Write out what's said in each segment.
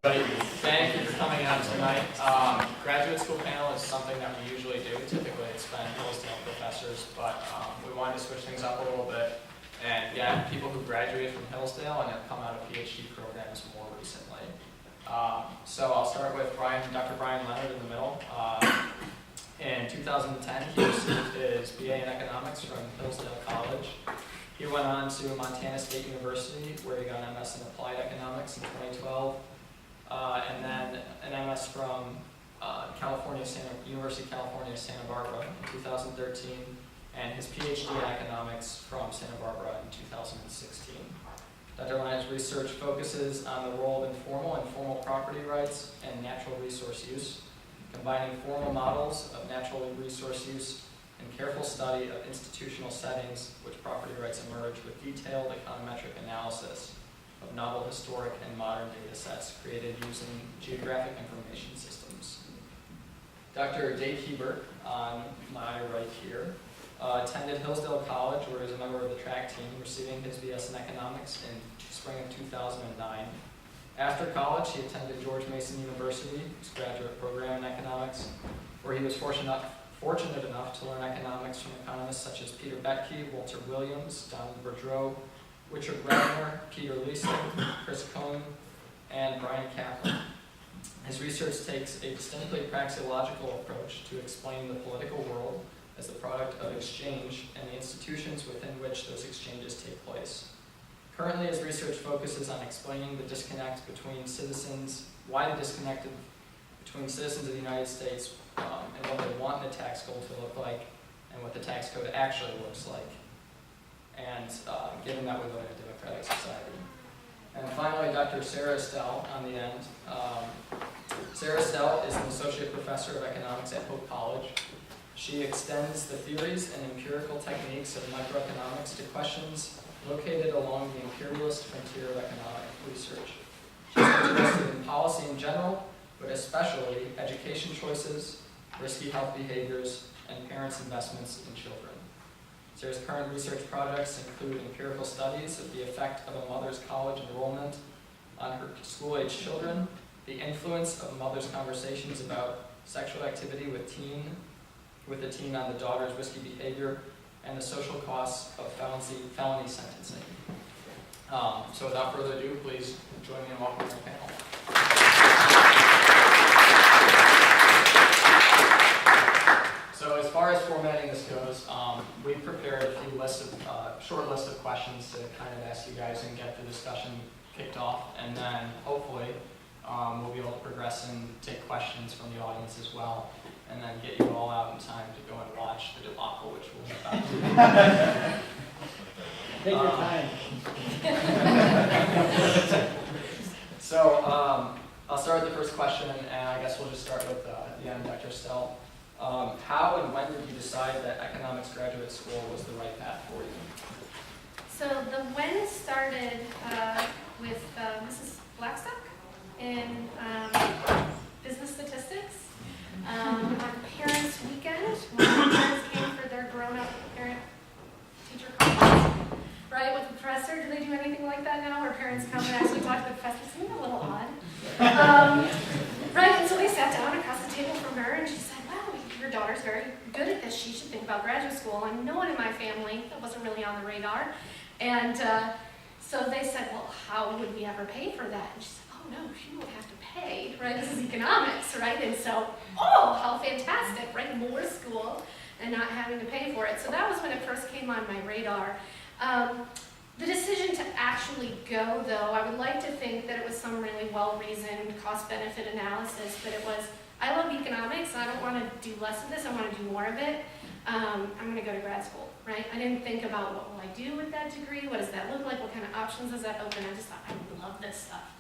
Thank you for coming out tonight. Graduate school panel is something that we usually do. Typically it's been Hillsdale professors, but we wanted to switch things up a little bit and get people who graduated from Hillsdale and have come out of PhD programs more recently. So I'll start with Dr. Brian Leonard in the middle. In 2010, he received his BA in economics from Hillsdale College. He went on to Montana State University, where he got an MS in applied economics in 2012. And then an MS from University of California, Santa Barbara in 2013, and his PhD in economics from Santa Barbara in 2016. Dr. Leonard's research focuses on the role of informal and formal property rights and natural resource use, combining formal models of natural resource use and careful study of institutional settings which property rights emerge with detailed econometric analysis of novel historic and modern data sets created using geographic information systems. Dr. Dave Hebert, on my right here, attended Hillsdale College, where he was a member of the track team, receiving his BS in economics in spring of 2009. After college, he attended George Mason University's graduate program in economics, where he was fortunate enough to learn economics from economists such as Peter Betke, Walter Williams, Donald Boudreau, Richard Wagner, Peter Leeson, Chris Cohn, and Brian Kaplan. His research takes a distinctly praxeological approach to explaining the political world as the product of exchange and the institutions within which those exchanges take place. Currently, his research focuses on explaining the disconnect between citizens, why the disconnect between citizens of the United States and what they want the tax code to look like and what the tax code actually looks like. And given that we live in a democratic society. And finally, Dr. Sarah Estelle on the end. Sarah Estelle is an associate professor of economics at Hope College. She extends the theories and empirical techniques of microeconomics to questions located along the imperialist frontier of economic research. She's interested in policy in general, but especially education choices, risky health behaviors, and parents' investments in children. Sarah's current research projects include empirical studies of the effect of a mother's college enrollment on her school-age children, the influence of a mother's conversations about sexual activity with the teen on the daughter's risky behavior, and the social costs of felony sentencing. So without further ado, please join me in welcoming our panel. So as far as formatting this goes, we prepared a few short list of questions to kind of ask you guys and get the discussion kicked off, and then hopefully we'll be able to progress and take questions from the audience as well, and then get you all out in time to go and watch the debacle, which we'll get back to. Take your time. So I'll start with the first question, and I guess we'll just start with the end, Dr. Estelle. How and when did you decide that economics graduate school was the right path for you? So the when started with Mrs. Blackstock in business statistics. On parents' weekend, when the parents came for their grown-up parent-teacher conference, right, with the professor. Do they do anything like that now, where parents come and actually talk to the professor? Isn't it a little odd? Right, and so they sat down across the table from her, and she said, "Wow, your daughter's very good at this. She should think about graduate school." And no one in my family, that wasn't really on the radar. And so they said, "Well, how would we ever pay for that?" And she said, "Oh no, she won't have to pay, right? This is economics, right?" And so, oh, how fantastic, right? More school and not having to pay for it. So that was when it first came on my radar. The decision to actually go, though, I would like to think that it was some really well-reasoned cost-benefit analysis, but it was, I love economics, and I don't want to do less of this, I want to do more of it. I'm going to go to grad school, right? I didn't think about what will I do with that degree, what does that look like, what kind of options does that open. I just thought, I love this stuff.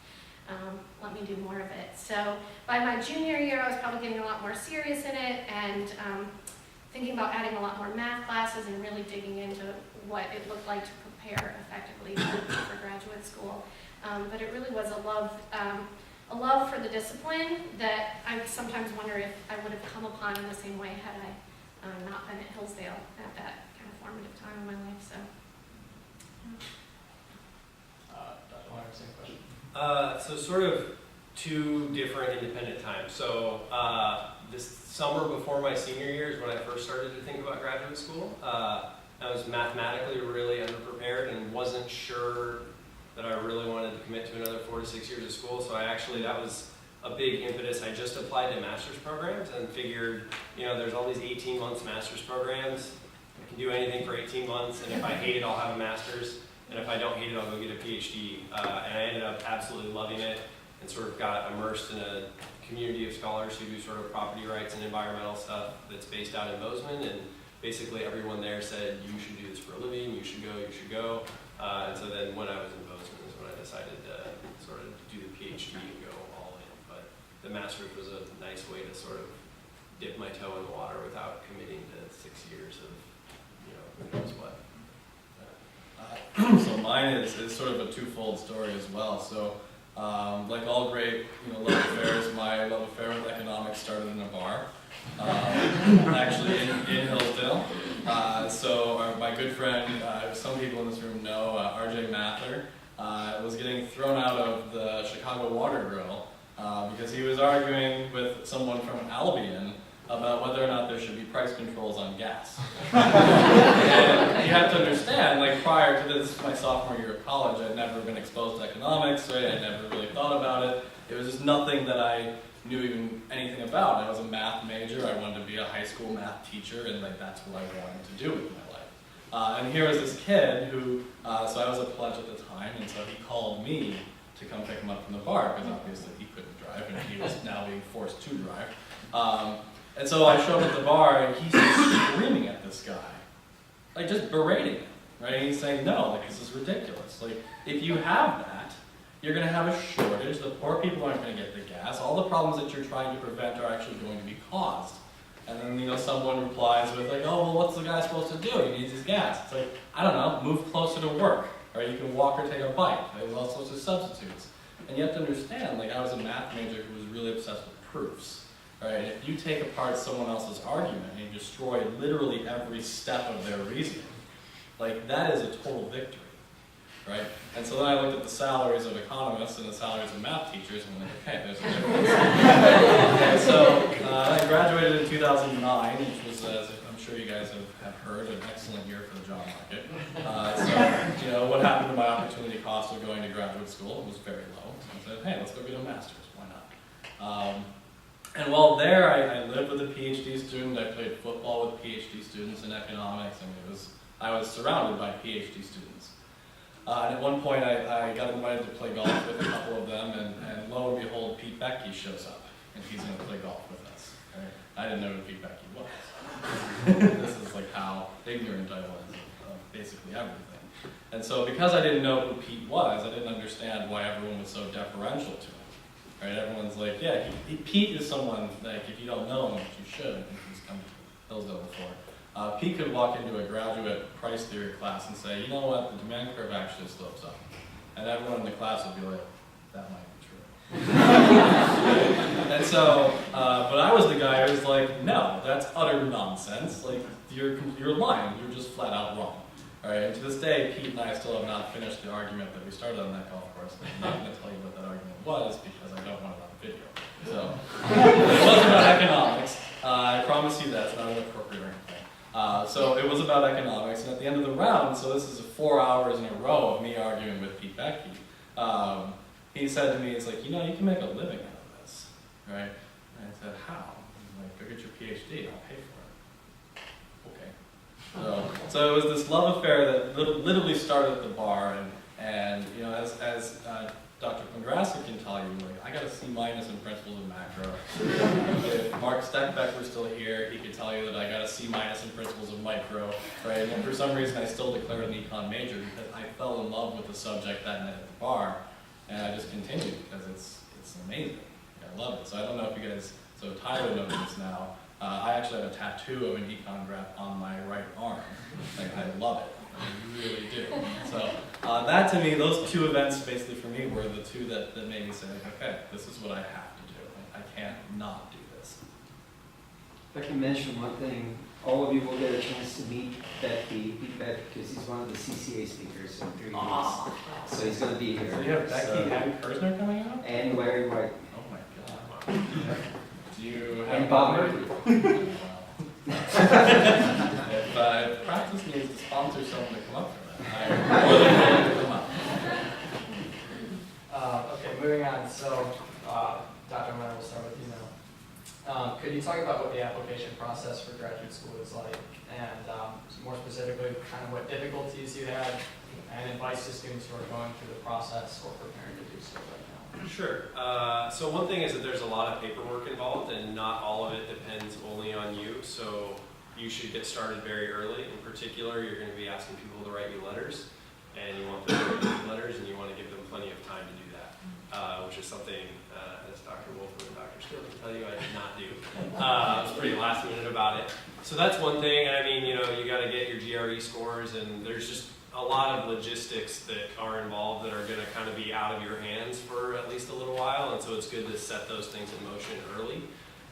Let me do more of it. So by my junior year, I was probably getting a lot more serious in it, and thinking about adding a lot more math classes and really digging into what it looked like to prepare effectively for graduate school. But it really was a love for the discipline that I sometimes wonder if I would have come upon in the same way had I not been at Hillsdale at that kind of formative time in my life. So. Dr. Leonard, same question. So sort of two different independent times. So this summer before my senior year is when I first started to think about graduate school. I was mathematically really underprepared and wasn't sure that I really wanted to commit to another 4 to 6 years of school. So that was a big impetus. I just applied to master's programs and figured, there's all these 18 months master's programs. I can do anything for 18 months, and if I hate it, I'll have a master's. And if I don't hate it, I'll go get a PhD. And I ended up absolutely loving it and sort of got immersed in a community of scholars who do sort of property rights and environmental stuff that's based out in Bozeman. And basically everyone there said, you should do this for a living, you should go. And so then when I was in Bozeman is when I decided to sort of do the PhD and go all in. But the master's was a nice way to sort of dip my toe in the water without committing to 6 years of, who knows what. So mine is sort of a twofold story as well. So like all great love affairs, my love affair with economics started in a bar, actually in Hillsdale. So my good friend, some people in this room know, RJ Mather, was getting thrown out of the Chicago Water Grill because he was arguing with someone from Albion about whether or not there should be price controls on gas. And you have to understand, like prior to this, my sophomore year of college, I'd never been exposed to economics, right? I never really thought about it. It was just nothing that I knew even anything about. I was a math major, I wanted to be a high school math teacher, and like that's what I wanted to do with my life. And here was this kid who, so I was a pledge at the time, and so he called me to come pick him up from the bar, because obviously he couldn't drive, and he was now being forced to drive. And so I showed up at the bar, and he's screaming at this guy, like just berating him, right? And he's saying, no, like this is ridiculous. Like if you have that, you're going to have a shortage. The poor people aren't going to get the gas. All the problems that you're trying to prevent are actually going to be caused. And then someone replies with like, oh, well, what's the guy supposed to do? He needs his gas. It's like, I don't know, move closer to work, or you can walk or take a bike. There's all sorts of substitutes. And you have to understand, like I was a math major who was really obsessed with proofs. Right? If you take apart someone else's argument and you destroy literally every step of their reasoning, like that is a total victory, right? And so then I looked at the salaries of economists and the salaries of math teachers, and I'm like, okay, there's a difference. And so I graduated in 2009, which was, as I'm sure you guys have heard, an excellent year for the job market. So what happened to my opportunity cost of going to graduate school? It was very low. So I said, hey, let's go get a master's. Why not? And while there, I lived with a PhD student. I played football with PhD students in economics. I was surrounded by PhD students. And at one point, I got invited to play golf with a couple of them, and lo and behold, Pete Becky shows up, and he's going to play golf with us. Right? I didn't know who Pete Becky was. This is like how ignorant I was of basically everything. And so because I didn't know who Pete was, I didn't understand why everyone was so deferential to him. Right, everyone's like, yeah, Pete is someone, like, if you don't know him, which you should, I think he's come to Hillsdale before. Pete could walk into a graduate price theory class and say, you know what, the demand curve actually slopes up. And everyone in the class would be like, that might be true. And so, but I was the guy who was like, no, that's utter nonsense. Like, you're lying, you're just flat out wrong. All right, and to this day, Pete and I still have not finished the argument that we started on that golf course. I'm not going to tell you what that argument was because I don't want it on video. So, it wasn't about economics. I promise you that. It's not inappropriate or anything. So it was about economics, and at the end of the round, so this is 4 hours in a row of me arguing with Pete Becky, he said to me, it's like, you can make a living out of this, right? And I said, how? He's like, go get your PhD, I'll pay for it. Okay. So it was this love affair that literally started at the bar, and as Dr. Pongrassa can tell you, like, I got a C- in principles of macro. If Mark Steckbeck were still here, he could tell you that I got a C- in principles of micro, right? And for some reason, I still declared an econ major because I fell in love with the subject that night at the bar, and I just continued because it's amazing. I love it. So I don't know if you guys, so Tyler knows this now. I actually have a tattoo of an econ graph on my right arm. Like, I love it. I really do. So that to me, those two events basically for me were the two that made me say, okay, this is what I have to do. I can't not do this. If I can mention one thing all of you will get a chance to meet Becky, because he's one of the CCA speakers in 3 weeks. So he's going to be here. So you have Becky and Abby Kersner coming out? And Larry White. Oh my god. Do you have And Bob Murphy. If Praxis needs to sponsor someone to come up for that, I'm more than willing to come up. Okay, moving on. So, Dr. Miller, we'll start with you now. Could you talk about what the application process for graduate school is like, and more specifically, kind of what difficulties you had, and advice to students who are going through the process or preparing to do so right now? Sure. So one thing is that there's a lot of paperwork involved, and not all of it depends only on you. So you should get started very early. In particular, you're going to be asking people to write you letters, and you want them to write you letters, and you want to give them plenty of time to do that, which is something, as Dr. Wolfman and Dr. Steele can tell you, I did not do. I was pretty last minute about it. So that's one thing, and I mean, you know, you got to get your GRE scores, and there's just a lot of logistics that are involved that are going to kind of be out of your hands for at least a little while, and so it's good to set those things in motion early.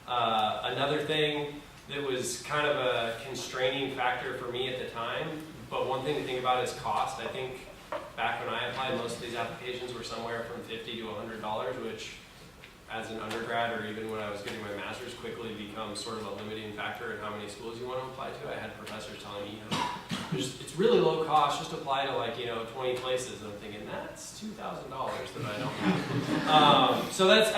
Another thing that was kind of a constraining factor for me at the time, but one thing to think about is cost. I think back when I applied, most of these applications were somewhere from $50 to $100, which as an undergrad or even when I was getting my master's quickly becomes sort of a limiting factor in how many schools you want to apply to. I had professors telling me, you know, it's really low cost, just apply to 20 places. And I'm thinking, that's $2,000 that I don't have. So that's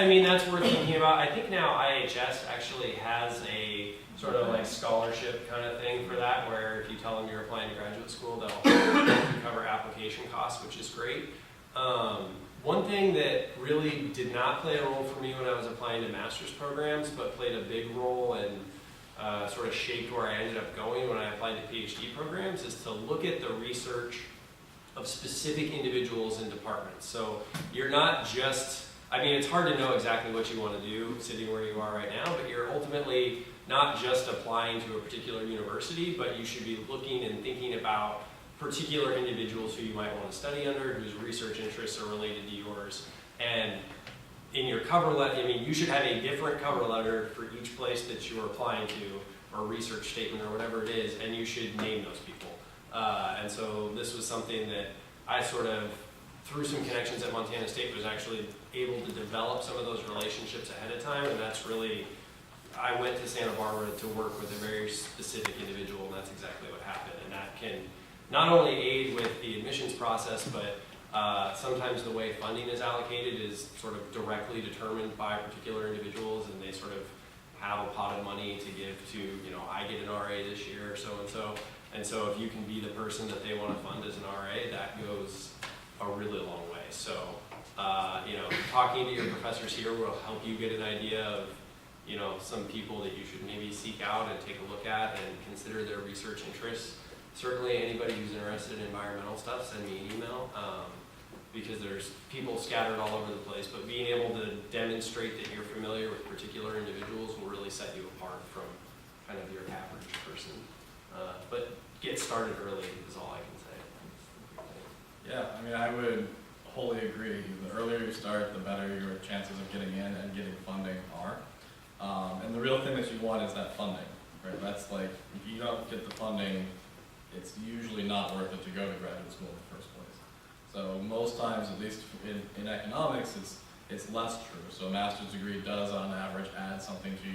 worth thinking about. I think now IHS actually has a sort of like scholarship kind of thing for that, where if you tell them you're applying to graduate school, they'll cover application costs, which is great. One thing that really did not play a role for me when I was applying to master's programs, but played a big role and sort of shaped where I ended up going when I applied to PhD programs, is to look at the research of specific individuals in departments. So you're not just, it's hard to know exactly what you want to do sitting where you are right now, but you're ultimately not just applying to a particular university, but you should be looking and thinking about particular individuals who you might want to study under, whose research interests are related to yours. And in your cover letter, you should have a different cover letter for each place that you're applying to, or research statement, or whatever it is, and you should name those people. And so this was something that I sort of, through some connections at Montana State, was actually able to develop some of those relationships ahead of time, and that's really, I went to Santa Barbara to work with a very specific individual, and that's exactly what happened. And that can not only aid with the admissions process, but sometimes the way funding is allocated is sort of directly determined by particular individuals, and they sort of have a pot of money to give to, I get an RA this year, or so-and-so. And so if you can be the person that they want to fund as an RA, that goes a really long way. So, talking to your professors here will help you get an idea of, some people that you should maybe seek out and take a look at and consider their research interests. Certainly anybody who's interested in environmental stuff, send me an email, because there's people scattered all over the place, but being able to demonstrate that you're familiar with particular individuals will really set you apart from kind of your average person. But get started early is all I can say. Yeah, I would wholly agree. The earlier you start, the better your chances of getting in and getting funding are. And the real thing that you want is that funding, right? That's like, if you don't get the funding, it's usually not worth it to go to graduate school in the first place. So most times, at least in economics, it's less true. So a master's degree does, on average, add something to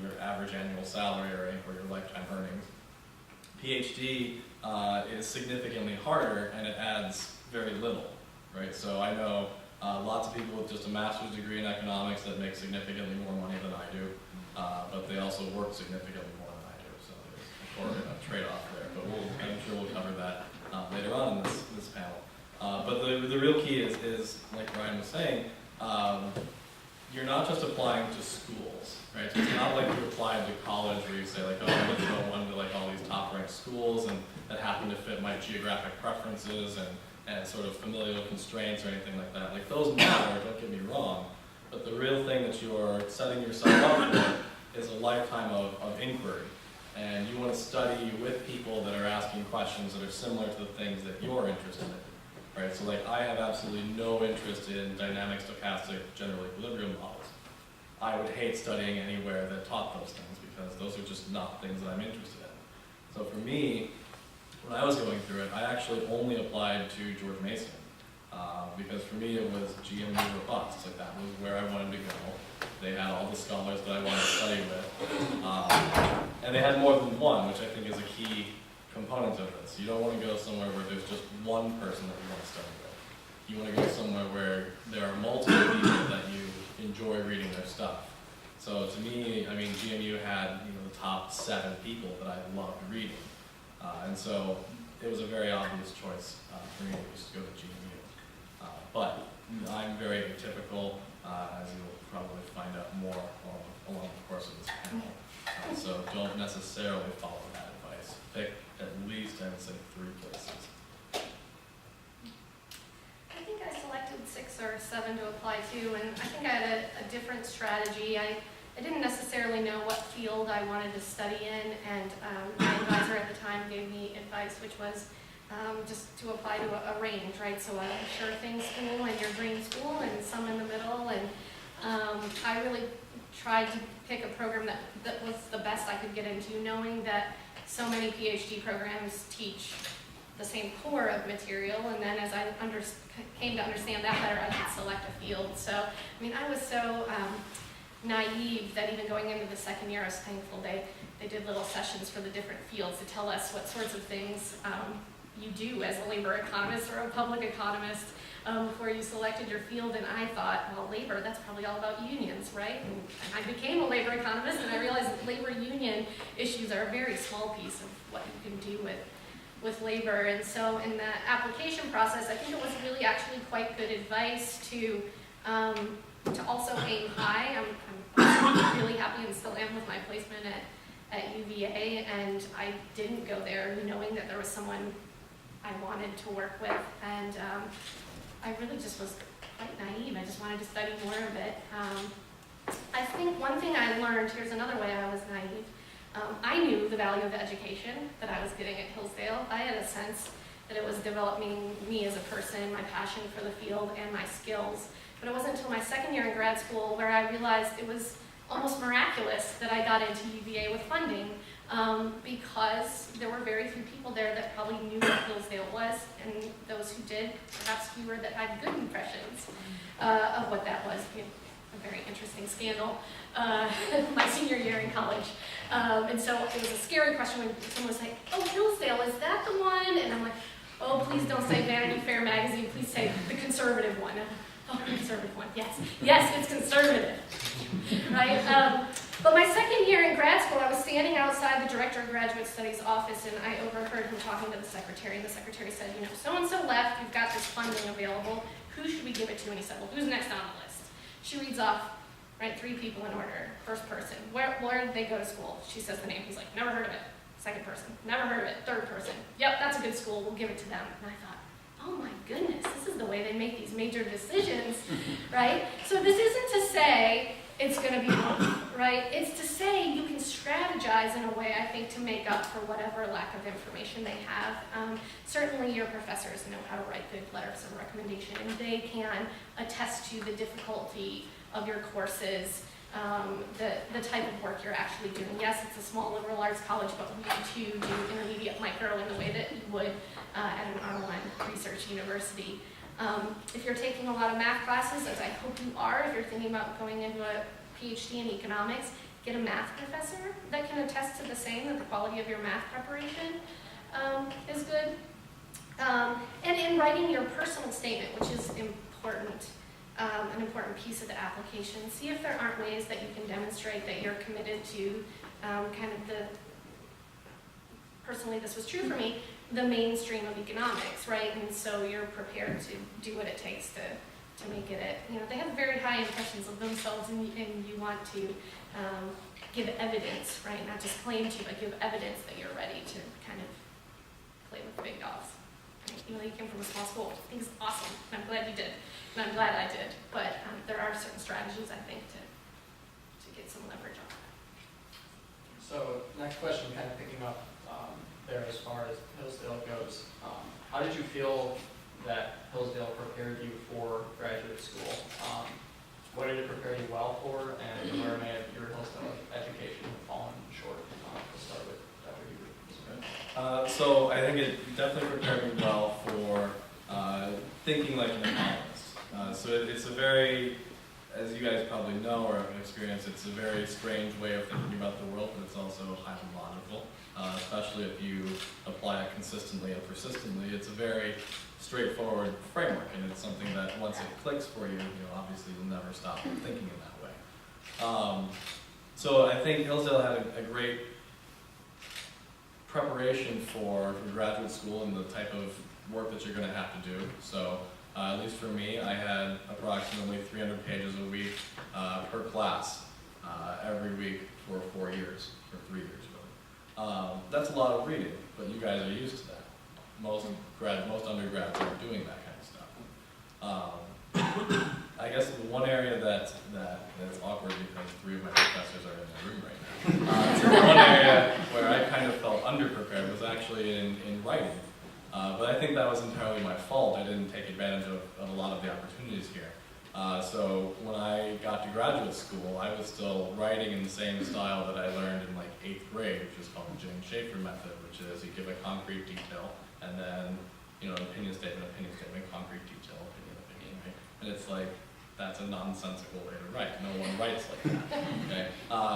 your average annual salary or your lifetime earnings. PhD is significantly harder, and it adds very little, right? So I know lots of people with just a master's degree in economics that make significantly more money than I do, but they also work significantly more than I do. So there's a trade-off there, but I'm sure we'll cover that later on in this panel. But the real key is, like Ryan was saying, you're not just applying to schools, right? So it's not like you applied to college where you say like, oh, let's go one to like all these top-ranked schools and that happen to fit my geographic preferences and sort of familial constraints or anything like that. Like those matter, don't get me wrong, but the real thing that you're setting yourself up for is a lifetime of inquiry. And you want to study with people that are asking questions that are similar to the things that you're interested in, right? So like I have absolutely no interest in dynamic, stochastic, general equilibrium models. I would hate studying anywhere that taught those things because those are just not things that I'm interested in. So for me, when I was going through it, I actually only applied to George Mason because for me it was GMU or bust. Like that was where I wanted to go. They had all the scholars that I wanted to study with, and they had more than one, which I think is a key component of this. You don't want to go somewhere where there's just one person that you want to study with. You want to go somewhere where there are multiple people that you enjoy reading their stuff. So to me, I mean, GMU had the top 7 people that I loved reading, and so it was a very obvious choice for me to just go to GMU. But I'm very atypical, as you'll probably find out more along the course of this panel. So don't necessarily follow that advice. Pick at least, I would say, 3 places. I think I selected 6 or 7 to apply to, and I think I had a different strategy. I didn't necessarily know what field I wanted to study in, and my advisor at the time gave me advice, which was just to apply to a range, right? So a sure thing school and your dream school, and some in the middle, and I really tried to pick a program that was the best I could get into, knowing that so many PhD programs teach the same core of material, and then as I came to understand that better, I could select a field. So, I mean, I was so naive that even going into the second year, I was thankful they did little sessions for the different fields to tell us what sorts of things you do as a labor economist or a public economist before you selected your field. And I thought, well, labor, that's probably all about unions, right? And I became a labor economist, and I realized that labor union issues are a very small piece of what you can do with labor. And so in the application process, I think it was really actually quite good advice to also aim high. I'm really happy and still am with my placement at UVA, and I didn't go there knowing that there was someone I wanted to work with, and I really just was quite naive. I just wanted to study more of it. I think one thing I learned, here's another way I was naive. I knew the value of education that I was getting at Hillsdale. I had a sense that it was developing me as a person, my passion for the field, and my skills. But it wasn't until my second year in grad school where I realized it was almost miraculous that I got into UVA with funding, because there were very few people there that probably knew what Hillsdale was, and those who did, perhaps fewer that had good impressions of what that was. A very interesting scandal my senior year in college. And so it was a scary question when someone was like, oh, Hillsdale, is that the one? And I'm like, oh, please don't say Vanity Fair magazine, please say the conservative one. Oh, the conservative one, yes. Yes, it's conservative, right? But my second year in grad school, I was standing outside the director of graduate studies office, and I overheard him talking to the secretary, and the secretary said, so-and-so left, you've got this funding available, who should we give it to? And he said, well, who's next on the list? She reads off, right, 3 people in order. First person, where did they go to school? She says the name. He's like, never heard of it. Second person, never heard of it. Third person, yep, that's a good school, we'll give it to them. And I thought, oh my goodness, this is the way they make these major decisions, right? So this isn't to say it's going to be wrong, right? It's to say you can strategize in a way, I think, to make up for whatever lack of information they have. Certainly your professors know how to write good letters of recommendation, and they can attest to the difficulty of your courses, the type of work you're actually doing. Yes, it's a small liberal arts college, but we too do intermediate micro in the way that you would at an R1 research university. If you're taking a lot of math classes, as I hope you are, if you're thinking about going into a PhD in economics, get a math professor that can attest to the same, that the quality of your math preparation is good. And in writing your personal statement, which is important, an important piece of the application, see if there aren't ways that you can demonstrate that you're committed to kind of the, personally this was true for me, the mainstream of economics, right? And so you're prepared to do what it takes to make it, they have very high impressions of themselves, and you want to give evidence, right? Not just claim to, but give evidence that you're ready to kind of play with the big dogs. Right? You came from a small school. I think it's awesome, and I'm glad you did, and I'm glad I did. But there are certain strategies, I think, to get some leverage on that. So next question, kind of picking up there as far as Hillsdale goes. How did you feel that Hillsdale prepared you for graduate school? what did it prepare you well for, and where may your Hillsdale education have fallen short? To start with, Dr. Hubert. So I think it definitely prepared me well for thinking like an economist. So it's a very, as you guys probably know or have experienced, it's a very strange way of thinking about the world, but it's also highly logical, especially if you apply it consistently and persistently. It's a very straightforward framework, and it's something that once it clicks for you, obviously you'll never stop thinking in that way. So I think Hillsdale had a great preparation for graduate school and the type of work that you're going to have to do. So at least for me, I had approximately 300 pages a week per class every week for 4 years, or 3 years really. That's a lot of reading, but you guys are used to that. Most undergrads aren't doing that kind of stuff. I guess one area that's awkward because 3 of my professors are in the room right now. So one area where I kind of felt underprepared was actually in writing. But I think that was entirely my fault. I didn't take advantage of a lot of the opportunities here. So when I got to graduate school, I was still writing in the same style that I learned in like 8th grade, which is called the James Schaefer method, which is you give a concrete detail and then an opinion statement, concrete detail, opinion, right? And it's like, that's a nonsensical way to write. No one writes like that. Okay?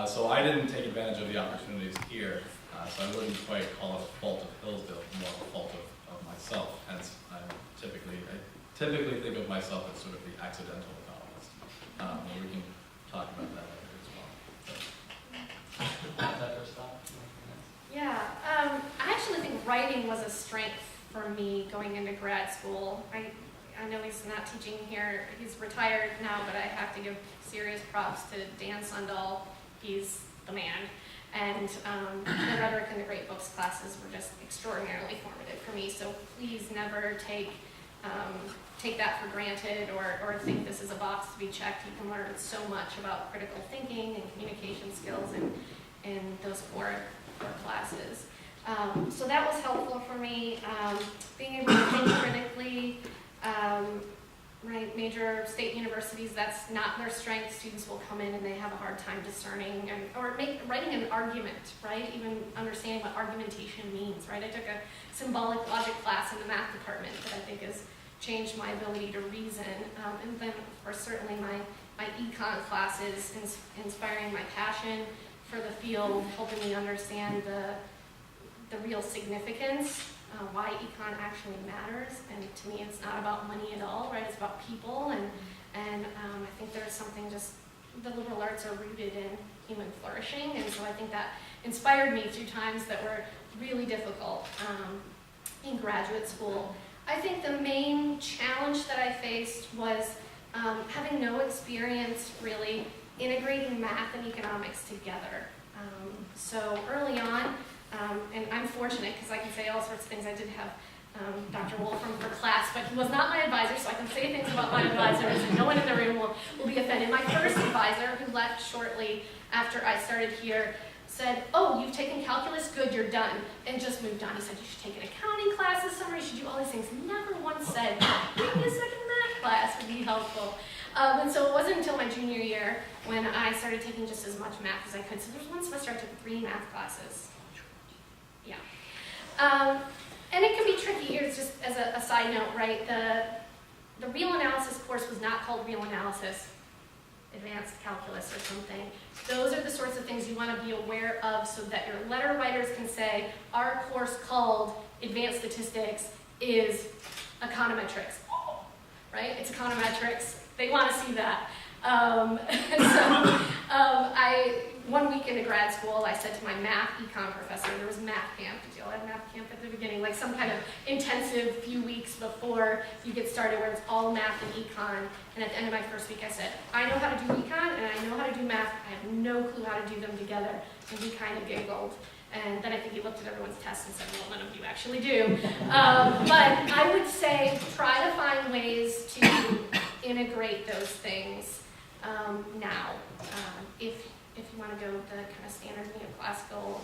So I didn't take advantage of the opportunities here, so I wouldn't quite call it a fault of Hillsdale, more a fault of myself. Hence, I typically think of myself as sort of the accidental economist. And we can talk about that later as well. Yeah, I actually think writing was a strength for me going into grad school. I know he's not teaching here, he's retired now, but I have to give serious props to Dan Sundahl. He's the man. And the rhetoric and the great books classes were just extraordinarily formative for me. So please never take that for granted or think this is a box to be checked. You can learn so much about critical thinking and communication skills in those core classes. So that was helpful for me. Being able to think critically. Right, major state universities, that's not their strength. Students will come in and they have a hard time discerning or writing an argument, right? Even understanding what argumentation means, right? I took a symbolic logic class in the math department that I think has changed my ability to reason. And then, of course, certainly my econ classes, inspiring my passion for the field, helping me understand the real significance. Why econ actually matters, and to me it's not about money at all, right? It's about people, and I think there's something just, the liberal arts are rooted in human flourishing, and so I think that inspired me through times that were really difficult in graduate school. I think the main challenge that I faced was having no experience really integrating math and economics together. So early on, and I'm fortunate because I can say all sorts of things. I did have Dr. Wolfram for class, but he was not my advisor, so I can say things about my advisors, and no one in the room will be offended. My first advisor, who left shortly after I started here, said, "Oh, you've taken calculus, good, you're done," and just moved on. He said, "You should take an accounting class this summer, you should do all these things." Never once said, "Maybe a second math class would be helpful." And so it wasn't until my junior year when I started taking just as much math as I could. So there's one semester I took 3 math classes. Yeah. And it can be tricky here, just as a side note, right? The real analysis course was not called real analysis, advanced calculus or something. Those are the sorts of things you want to be aware of so that your letter writers can say, our course called advanced statistics is econometrics, right? It's econometrics. They want to see that. One week into grad school, I said to my math econ professor, there was math camp. Did you all have math camp at the beginning? Like some kind of intensive few weeks before you get started where it's all math and econ. And at the end of my first week, I said, I know how to do econ and I know how to do math. I have no clue how to do them together. And he kind of giggled. And then I think he looked at everyone's tests and said, well, none of you actually do. But I would say try to find ways to integrate those things now. If you want to go the kind of standard neoclassical,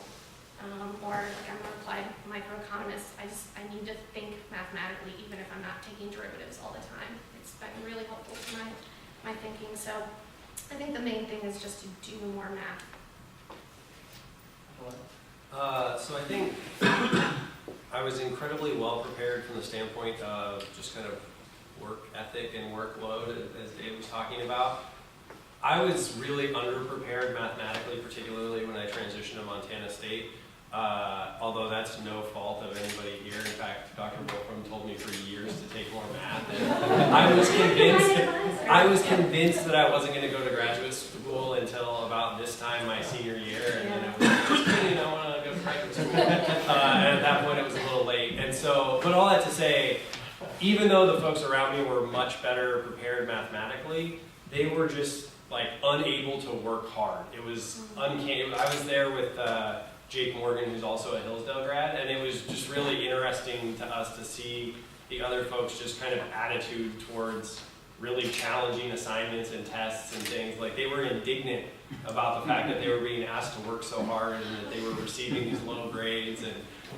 or like I'm an applied microeconomist, I need to think mathematically even if I'm not taking derivatives all the time. It's been really helpful to my thinking. So I think the main thing is just to do more math. So I think I was incredibly well prepared from the standpoint of just kind of work ethic and workload, as Dave was talking about. I was really underprepared mathematically, particularly when I transitioned to Montana State. Although that's no fault of anybody here. In fact, Dr. Wolfram told me for years to take more math. And I was convinced that I wasn't going to go to graduate school until about this time my senior year. And then it was just kidding, I want to go to graduate school. And at that point it was a little late. And so, but all that to say, even though the folks around me were much better prepared mathematically, they were just like unable to work hard. It was uncanny. I was there with Jake Morgan, who's also a Hillsdale grad, and it was just really interesting to us to see the other folks' just kind of attitude towards really challenging assignments and tests and things. Like, they were indignant about the fact that they were being asked to work so hard and that they were receiving these low grades,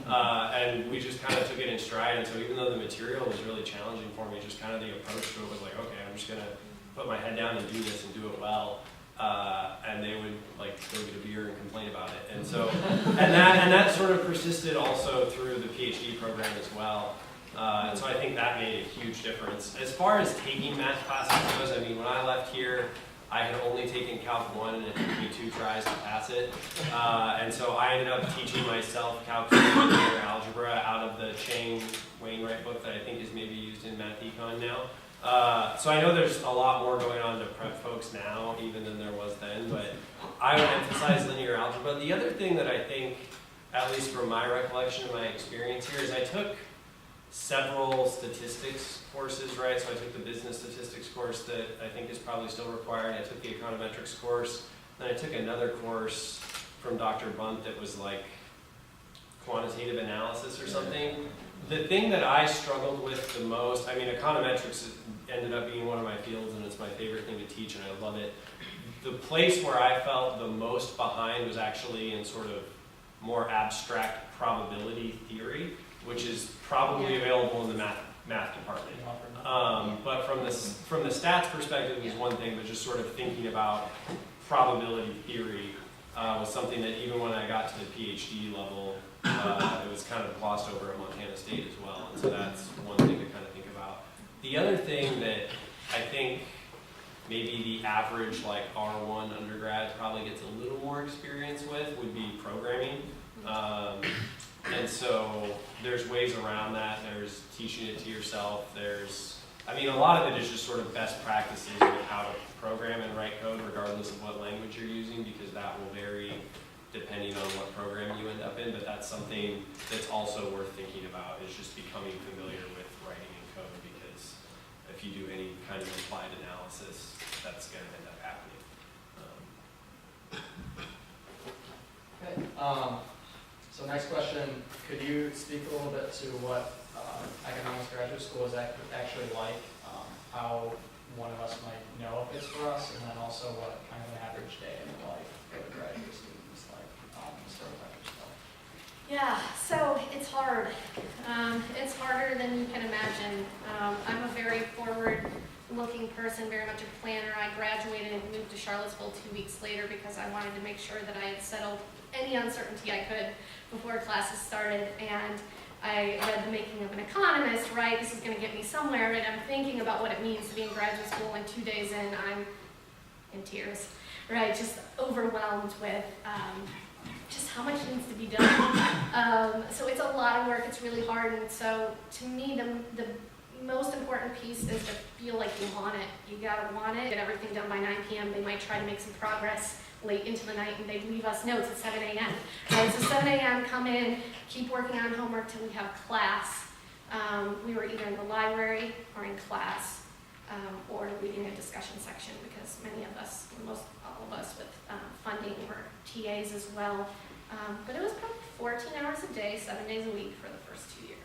and we just kind of took it in stride. And so even though the material was really challenging for me, just kind of the approach to it was like, okay, I'm just gonna put my head down and do this and do it well. And they would like go get a beer and complain about it. And so, and that sort of persisted also through the PhD program as well. And so I think that made a huge difference. As far as taking math classes goes, I mean, when I left here, I had only taken Calc 1 and it took me 2 tries to pass it. And so I ended up teaching myself calculus and linear algebra out of the Chang Wainwright book that I think is maybe used in Math Econ now. So I know there's a lot more going on to prep folks now, even than there was then, but I would emphasize linear algebra. The other thing that I think, at least from my recollection and my experience here, is I took several statistics courses, right? So I took the business statistics course that I think is probably still required. I took the econometrics course. Then I took another course from Dr. Bunt that was like quantitative analysis or something. The thing that I struggled with the most, I mean, econometrics ended up being one of my fields and it's my favorite thing to teach and I love it. The place where I felt the most behind was actually in sort of more abstract probability theory, which is probably available in the math department. But from the stats perspective is one thing, but just sort of thinking about probability theory was something that even when I got to the PhD level, it was kind of glossed over at Montana State as well. And so that's one thing to kind of think about. The other thing that I think maybe the average like R1 undergrad probably gets a little more experience with would be programming. And so there's ways around that. There's teaching it to yourself. I mean, a lot of it is just sort of best practices with how to program and write code regardless of what language you're using, because that will vary depending on what program you end up in. But that's something that's also worth thinking about, is just becoming familiar with writing in code, because if you do any kind of implied analysis, that's going to end up happening. Okay. So next question, could you speak a little bit to what economics graduate school is actually like, how one of us might know if it's for us, and then also what kind of an average day in the life of a graduate student is like, sort of like yourself. Yeah, so it's hard. It's harder than you can imagine. I'm a very forward-looking person, very much a planner. I graduated and moved to Charlottesville 2 weeks later because I wanted to make sure that I had settled any uncertainty I could before classes started. And I read The Making of an Economist, right? This is going to get me somewhere, right? I'm thinking about what it means to be in graduate school, and 2 days in, I'm in tears, right? Just overwhelmed with just how much needs to be done. So it's a lot of work, it's really hard, and so to me, the most important piece is to feel like you want it. You gotta want it, get everything done by 9 p.m. They might try to make some progress late into the night, and they leave us notes at 7 a.m. Right, so 7 a.m., come in, keep working on homework till we have class. We were either in the library or in class, or reading a discussion section, because many of us, most all of us with funding were TAs as well. But it was probably 14 hours a day, 7 days a week for the first 2 years.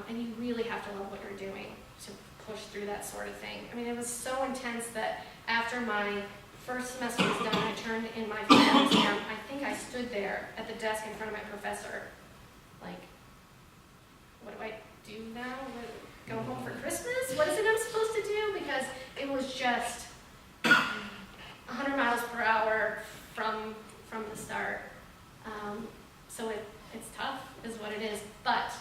And you really have to love what you're doing to push through that sort of thing. I mean, it was so intense that after my first semester was done, I turned in my final exam. I think I stood there at the desk in front of my professor, like, what do I do now? Go home for Christmas? What is it I'm supposed to do? Because it was just 200 miles per hour from the start. So it's tough, is what it is. But